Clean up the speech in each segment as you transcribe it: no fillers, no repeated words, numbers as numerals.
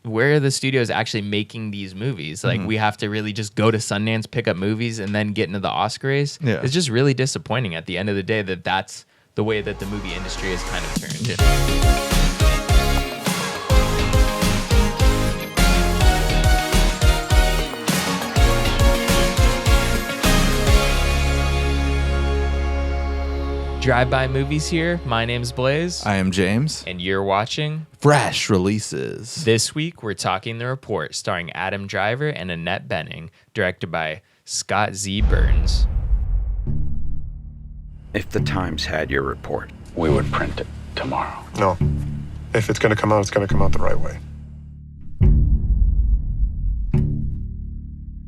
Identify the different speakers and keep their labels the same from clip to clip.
Speaker 1: where are the studios actually making these movies? Like, we have to really just go to Sundance, pick up movies, and then get into the Oscar race.
Speaker 2: Yeah.
Speaker 1: It's just really disappointing at the end of the day that that's the way that the movie industry has kind of turned. Yeah. Drive-by movies here. My name's Blaze.
Speaker 2: I am James.
Speaker 1: And you're watching
Speaker 2: Fresh Releases.
Speaker 1: This week, we're talking The Report, starring Adam Driver and Annette Bening, directed by Scott Z. Burns.
Speaker 3: If the Times had your report, we would print it tomorrow.
Speaker 4: No. If it's going to come out, it's going to come out the right way.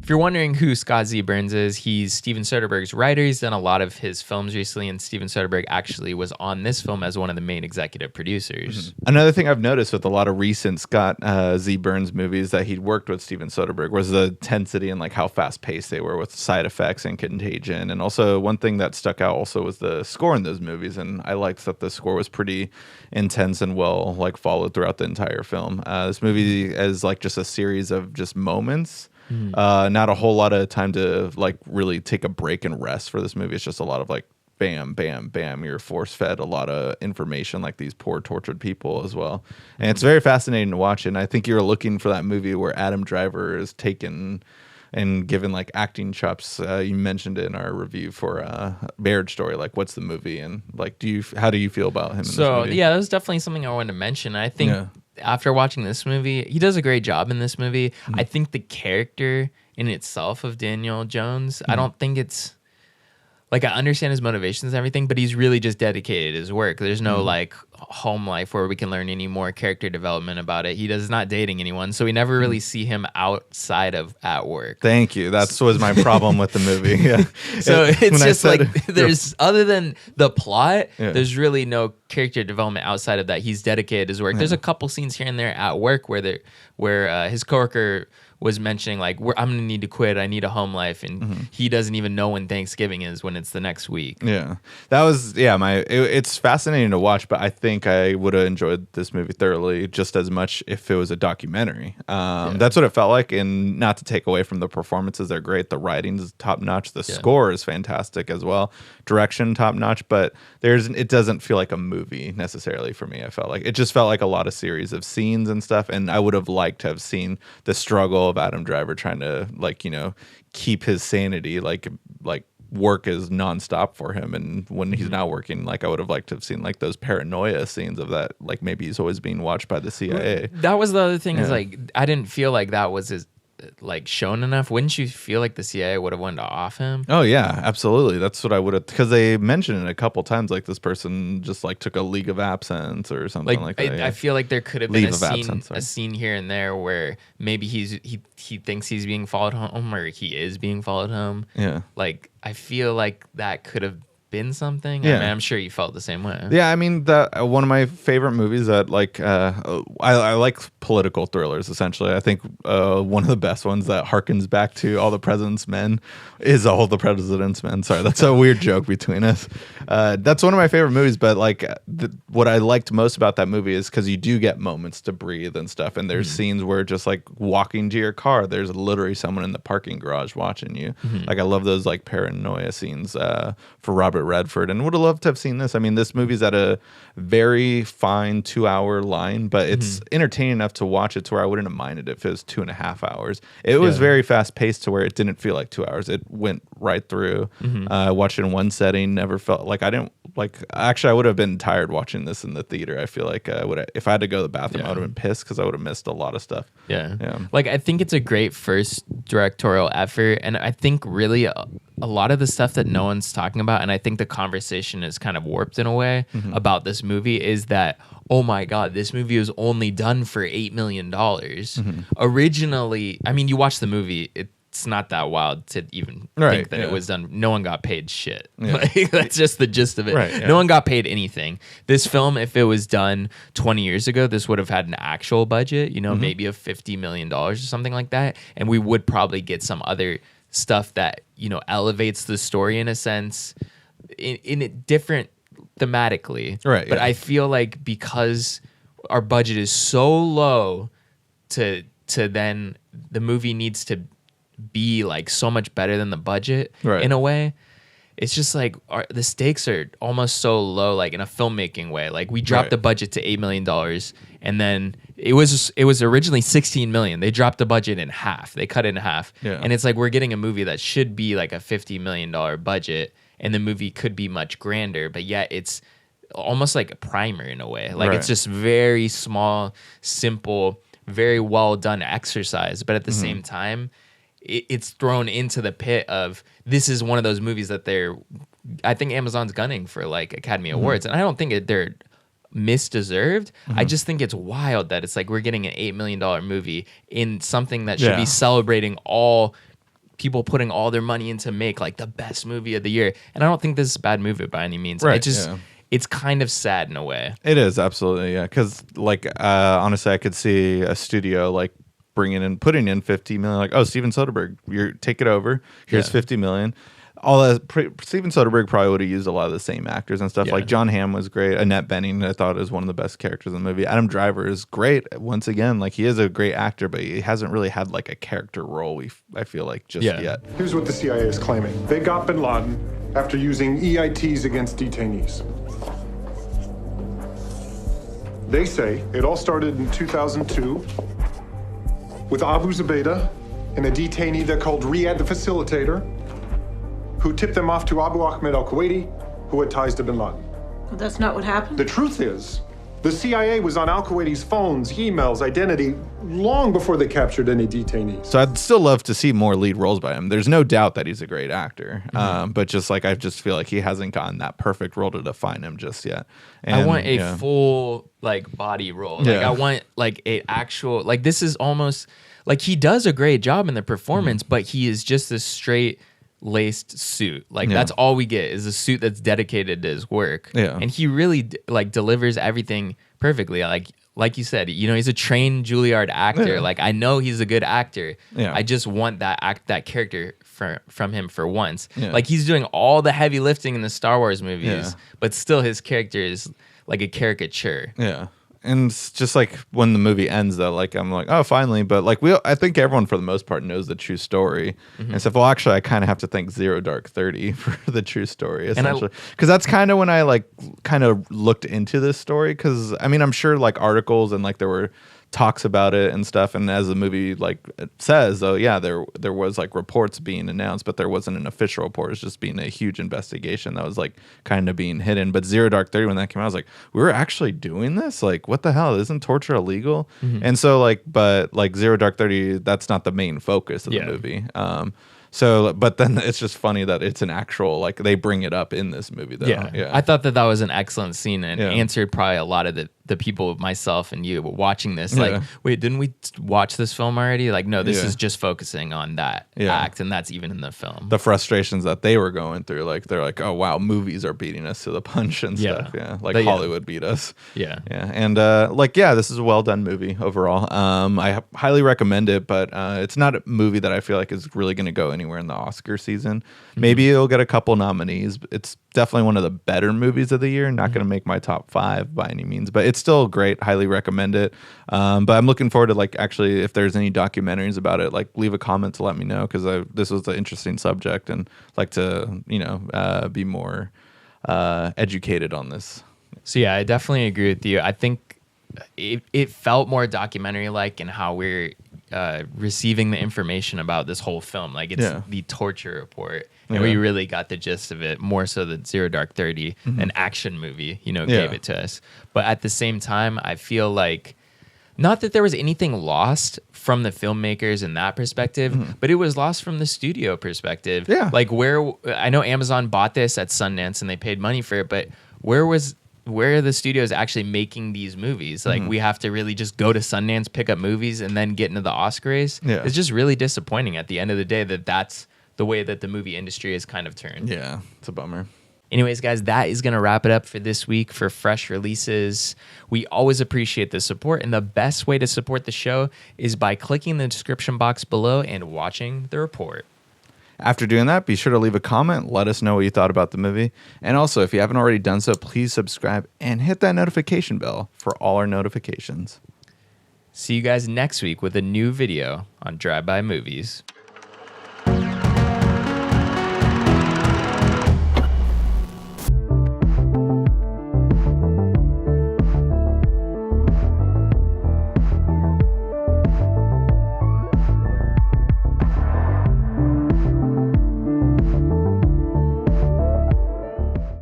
Speaker 1: If you're wondering who Scott Z. Burns is, he's Steven Soderbergh's writer. He's done a lot of his films recently, and Steven Soderbergh actually was on this film as one of the main executive producers.
Speaker 2: Another thing I've noticed with a lot of recent Scott Z. Burns movies that he'd worked with Steven Soderbergh was the intensity and like how fast-paced they were with Side Effects and Contagion. And also one thing that stuck out also was the score in those movies, and I liked that the score was pretty intense and well like followed throughout the entire film. This movie is like just a series of just moments. Not a whole lot of time to like really take a break and rest for this movie. It's just a lot of like bam, bam, bam. You're force fed a lot of information, like these poor tortured people as well. And it's very fascinating to watch. And I think you're looking for that movie where Adam Driver is taken and given like acting chops. You mentioned it in our review for Marriage Story. Like, what's the movie, and like, how do you feel about him in this movie?
Speaker 1: Yeah, that was definitely something I wanted to mention. I think after watching this movie, he does a great job in this movie. I think the character in itself of Daniel Jones, I don't think it's like, I understand his motivations and everything, but he's really just dedicated to his work. There's no like home life where we can learn any more character development about it. He does not dating anyone, so we never really see him outside of at work.
Speaker 2: Thank you. That was my problem with the movie. Yeah.
Speaker 1: So it's just like there's other than the plot, there's really no character development outside of that. He's dedicated to his work. There's a couple scenes here and there at work where his coworker was mentioning like, I'm gonna need to quit. I need a home life, and he doesn't even know when Thanksgiving is, when it's the next week. Yeah,
Speaker 2: that was it's fascinating to watch, but I think I would have enjoyed this movie thoroughly just as much if it was a documentary. That's what it felt like, and not to take away from the performances, they're great. The writing's top notch. The score is fantastic as well. Direction top notch, but it doesn't feel like a movie necessarily for me. I felt like it just felt like a lot of series of scenes and stuff, and I would have liked to have seen the struggle of Adam Driver trying to keep his sanity, like work is nonstop for him, and when he's not working, like I would have liked to have seen like those paranoia scenes of that, like maybe he's always being watched by the CIA.
Speaker 1: That was the other thing, is like I didn't feel like that was like shown enough. Wouldn't you feel like the CIA would have wanted to off him?
Speaker 2: Oh yeah, absolutely. That's what I would have, because they mentioned it a couple times, like this person just like took a leave of absence or something like that.
Speaker 1: I feel like there could have been a scene here and there where maybe he thinks he's being followed home, or he is being followed home.
Speaker 2: Yeah,
Speaker 1: like I feel like that could have been something.
Speaker 2: Yeah.
Speaker 1: I mean, I'm sure you felt the same way.
Speaker 2: Yeah, I mean, one of my favorite movies that like I like political thrillers. Essentially, I think one of the best ones that harkens back to All the President's Men is All the President's Men. Sorry, that's a weird joke between us. That's one of my favorite movies. But like, what I liked most about that movie is because you do get moments to breathe and stuff, and there's scenes where just like walking to your car, there's literally someone in the parking garage watching you. Like, I love those like paranoia scenes for Robert Redford, and would have loved to have seen this. I mean, this movie's at a very fine 2-hour line, but it's entertaining enough to watch it to where I wouldn't have minded if it was 2.5 hours. It was very fast paced to where it didn't feel like 2 hours. It went right through. I watched it in one setting, never felt like I didn't like. Actually, I would have been tired watching this in the theater. I feel like if I had to go to the bathroom, I would have been pissed because I would have missed a lot of stuff.
Speaker 1: Like, I think it's a great first directorial effort, and I think really a lot of the stuff that no one's talking about, and I think the conversation is kind of warped in a way about this movie, is that, oh my God, this movie was only done for $8 million. Originally, I mean, you watch the movie, it's not that wild to even think that it was done. No one got paid shit. Like, that's just the gist of it. No one got paid anything. This film, if it was done 20 years ago, this would have had an actual budget, maybe of $50 million or something like that. And we would probably get some other stuff that, elevates the story in a sense, in a different thematically. But I feel like because our budget is so low to then the movie needs to be like so much better than the budget in a way. It's just like the stakes are almost so low, like in a filmmaking way. Like we dropped the budget to $8 million, and then it was originally $16 million. They dropped the budget in half. They cut it in half, and it's like we're getting a movie that should be like a $50 million budget, and the movie could be much grander, but yet it's almost like a primer in a way. Like it's just very small, simple, very well done exercise, but at the same time, it's thrown into the pit of this is one of those movies that I think Amazon's gunning for like Academy Awards, and I don't think they're misdeserved. I just think it's wild that it's like we're getting an $8 million movie in something that should be celebrating all people putting all their money into make like the best movie of the year. And I don't think this is a bad movie by any means. It just it's kind of sad in a way.
Speaker 2: It is, absolutely, yeah. Because like honestly, I could see a studio like putting in $50 million, like, oh, Steven Soderbergh, take it over. Here's $50 million. All that Steven Soderbergh probably would have used a lot of the same actors and stuff. Like John Hamm was great. Annette Bening, I thought, is one of the best characters in the movie. Adam Driver is great. Once again, like he is a great actor, but he hasn't really had like a character role. I feel like just yet.
Speaker 4: Here's what the CIA is claiming: they got Bin Laden after using EITs against detainees. They say it all started in 2002. With Abu Zubaydah and a detainee they called Riyad the Facilitator, who tipped them off to Abu Ahmed al-Kuwaiti, who had ties to Bin Laden.
Speaker 5: Well, that's not what happened.
Speaker 4: The truth is, the CIA was on al-Kuwaiti's phones, emails, identity, long before they captured any detainees.
Speaker 2: So I'd still love to see more lead roles by him. There's no doubt that he's a great actor, but just like I just feel like he hasn't gotten that perfect role to define him just yet. And,
Speaker 1: I want a full like body role. Like I want like a actual like this is almost like he does a great job in the performance, but he is just a straight laced suit. Like that's all we get is a suit that's dedicated to his work. Yeah. And he really like delivers everything perfectly. Like you said, you know, he's a trained Juilliard actor. Like I know he's a good actor. I just want that character from him for once. Like he's doing all the heavy lifting in the Star Wars movies, but still his character is like a caricature.
Speaker 2: Yeah. And it's just like when the movie ends, though, like I'm like, oh, finally. But like I think everyone for the most part knows the true story. And so, well, actually, I kind of have to thank Zero Dark 30 for the true story, essentially, because that's kind of when I like kind of looked into this story. Because I mean, I'm sure like articles and like there were talks about it and stuff, and as the movie like it says, though, yeah, there was like reports being announced, but there wasn't an official report. It's just being a huge investigation that was like kind of being hidden. But Zero Dark 30, when that came out, I was like, we were actually doing this? Like, what the hell? Isn't torture illegal? And so like, but like Zero Dark 30, that's not the main focus of the movie. So, but then it's just funny that it's an actual, like, they bring it up in this movie, though.
Speaker 1: Yeah. I thought that was an excellent scene and answered probably a lot of the people, myself and you, watching this. Like, wait, didn't we watch this film already? Like, no, this is just focusing on that act, and that's even in the film.
Speaker 2: The frustrations that they were going through, like, they're like, oh, wow, movies are beating us to the punch and stuff. Like Hollywood beat us. And, this is a well-done movie overall. I highly recommend it, but it's not a movie that I feel like is really going to go anywhere in the Oscar season. Maybe it'll get a couple nominees. It's definitely one of the better movies of the year. Not going to make my top 5 by any means, but it's still great. Highly recommend it. But I'm looking forward to, like, actually, if there's any documentaries about it, like, leave a comment to let me know, because this was an interesting subject and like to, be more educated on this.
Speaker 1: So yeah, I definitely agree with you. I think it felt more documentary-like in how we're receiving the information about this whole film. Like, it's the torture report, and we really got the gist of it, more so than Zero Dark 30, an action movie, gave it to us. But at the same time, I feel like, not that there was anything lost from the filmmakers in that perspective, but it was lost from the studio perspective. Yeah. Like, I know Amazon bought this at Sundance and they paid money for it, but where are the studios actually making these movies? Like, we have to really just go to Sundance, pick up movies, and then get into the Oscar race. It's just really disappointing at the end of the day that's the way that the movie industry has kind of turned.
Speaker 2: Yeah, it's a bummer.
Speaker 1: Anyways, guys, that is going to wrap it up for this week for Fresh Releases. We always appreciate the support, and the best way to support the show is by clicking the description box below and watching the report.
Speaker 2: After doing that, be sure to leave a comment. Let us know what you thought about the movie. And also, if you haven't already done so, please subscribe and hit that notification bell for all our notifications.
Speaker 1: See you guys next week with a new video on Drive-By Movies.